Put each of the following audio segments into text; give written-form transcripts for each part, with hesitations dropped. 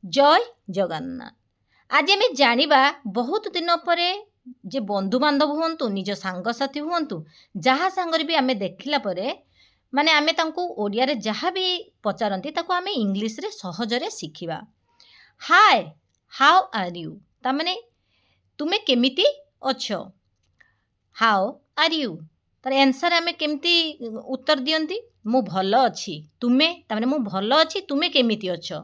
जय जगन्नाथ। आज आम जानिबा बहुत दिन पर जे बंधु बांधव हुंतु निज सांगसाथी हुंतु जहाँ सांगरे भी आमे देखिला परे माने आमे तांकु ओडिया रे जहाँ भी पचारंती ताको आमे इंग्लिश रे सहजरे शिखिबा। Hi, how are you? ता माने तुमे केमिति अछो? How are you? तार आंसर आमे केमिति उत्तर दियंती? मु भलो अछि। तुमे ता माने मु भलो अछि, तुमे केमिति अछो?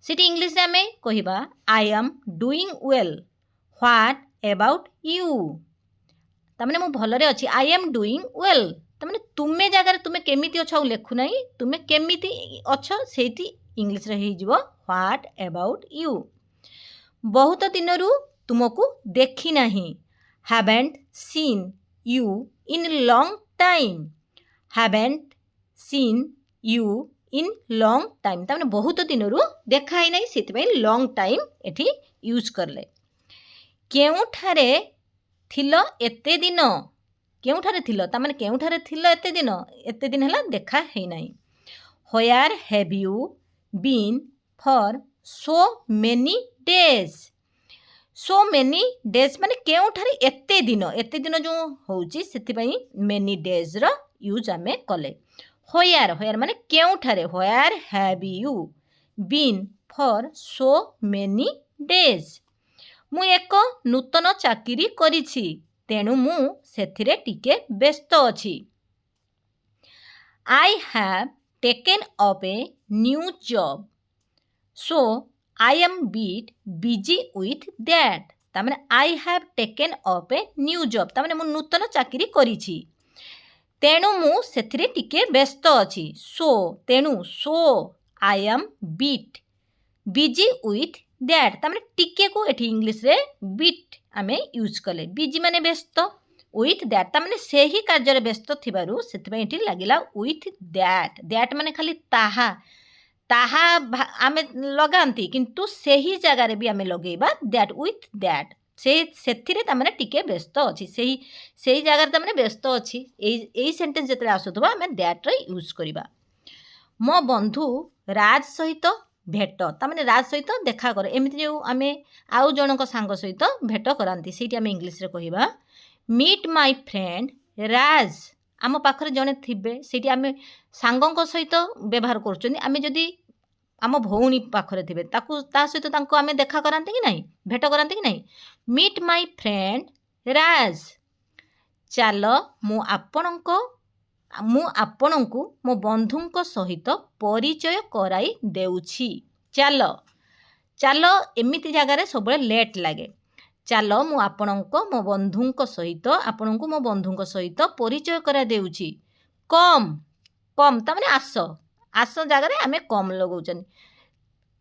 सेठी इंग्लिश रे आमे कहिबा I am doing well. What about you? ता माने मु भलरे अछि। आई एम डूइंग वेल ता माने तुमे जगार तुमे केमिति अछो लेखु नाही, तुमे केमिति अछो सेठी इंग्लिश रे हे जिवो व्हाट अबाउट यू। बहुत दिनरु तुमको देखि नाही। Haven't seen you in long time. Haven't seen you in long time ता माने बहुत दिनरु देखा ही नाही, सेति लॉन्ग टाइम एठी यूज करले। केउठारे थिलो एते दिन? केउठारे थिलो ता माने केउठारे थिलो एते दिन हला देखा हे नाही। Where have you been for so many days? So many days माने केउठारे एते दिन जो होउची सेति पई मेनी डेज रो यूज आमे कले। व्हेयर माने केउठारे, where have you been for so many days? मु एक नूतन चाकरी करिछि तेणु मु सेथिरे टिके व्यस्त अछि। I have taken up a new job so I am bit busy with that. ता माने I have taken up a new job ता माने मु नूतन चाकरी करिछि तेणु मु सेथिरे टिके व्यस्त अछि। सो तेणु so I am bit busy with that ता माने टिके को एठी इंग्लिश रे बीट आमे यूज कले। बिजी माने व्यस्त, विथ दैट ता माने सेही कार्य रे व्यस्त थिबारु सेति एठी लागिला विथ दैट। दैट माने खाली ताहा ताहा आमे लगांती किंतु सेही जगह रे भी आमे लगेबा दैट विथ दैट। सेथिरे ता माने टिके व्यस्त अछि, सेही जगह रे ता माने व्यस्त अछि। एई सेंटेंस जेतले आसुथबा आमे दैट रे यूज करिबा। मो बंधु राज सहित भेट ता माने राज सहित देखा कर। एमिति जो आमे आउ जनक सांग सहित भेट करांती सेठी आमे इंग्लिश रे कहिबा मीट माय फ्रेंड राज। आम पाखरे जने थिबे सेठी आमे सांगक सहित व्यवहार करछोनी। आमे जदी आम भौणी पाखरे थिबे ताकू ता सहित तांको आमे देखा करांते कि नाही, भेट करांते कि नाही। मीट माय फ्रेंड राज। चालो मु आपणଙ୍କୁ मो बंधुଙ୍କ सहित परिचय कराई देउछि। चालो चालो एमिति जगह रे सबले लेट लागे। चालो मु आपणଙ୍କୁ मो बंधुଙ୍କ सहित आपणଙ୍କୁ मो बंधुଙ୍କ सहित परिचय करा देउछि। कम कम ता माने आस, आस जगह रे आमे कम लगाउछन।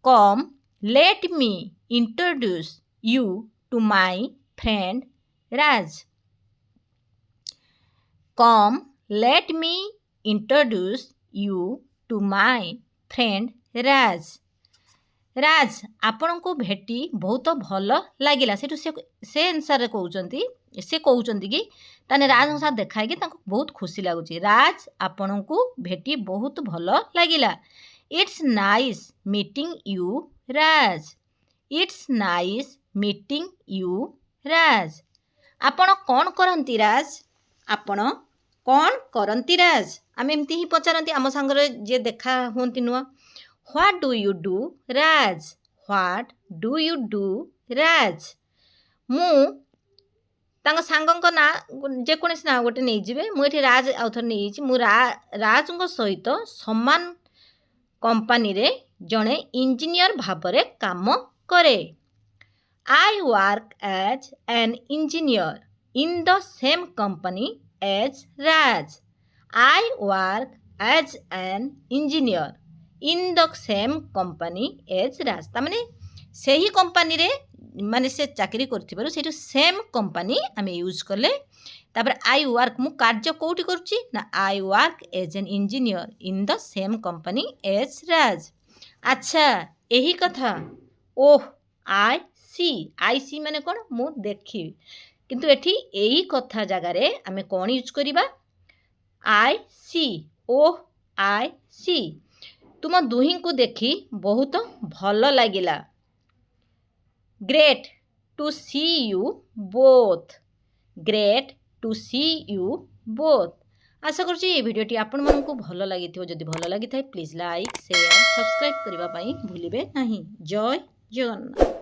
Come let me introduce you to my friend Raj. Come let me introduce you to my friend Raj. Raj आपण को भेटी बहुत भल लागिला। सेठू से आंसर कहउचंती, से कहउचंती कि ताने राज साथ देखाय कि तांको बहुत खुशी लागुची। राज आपण को भेटी बहुत भल लागिला। It's nice meeting you Raj. It's nice meeting you Raj. आपण कौन करंती राज? आपण कौन करंती राज? आमे एमती ही पचारंती आम सांगरे जे देखा होंती नुआ। What do you do Raj? What do you do Raj? मु तांग सांगंक ना जे कोनसी ना गोटे नै जिवे। मु एठी राज आउथर नै छि। मु राजंक सहित समान कंपनी रे जणे इंजीनियर भाबरे काम करे। I work as an engineer in the same company as Raj. I work as an engineer in the same company as Raj. ता माने सेही कंपनी रे माने से चाकरी करथिबारु सेठू सेम कंपनी आमे यूज करले। तापर आई वर्क मु कार्य कोठी करूची ना I work as an engineer in the same company as Raj. अच्छा एही कथा। ओह आई सी माने कोन? मु देखी किंतु एठी एही कथा जगह रे आमे कोन यूज करिबा? आई सी। ओह आई सी तुम दुही को देखी बहुत भल लगिला। Great to see you both. Great to see you both. आशा करुँच ये भिडियोटी आपण मानकु भल लगी। जदि भल लगी प्लीज लाइक शेयर सब्सक्राइब करने भूलिबे नहीं। जय जगन्नाथ।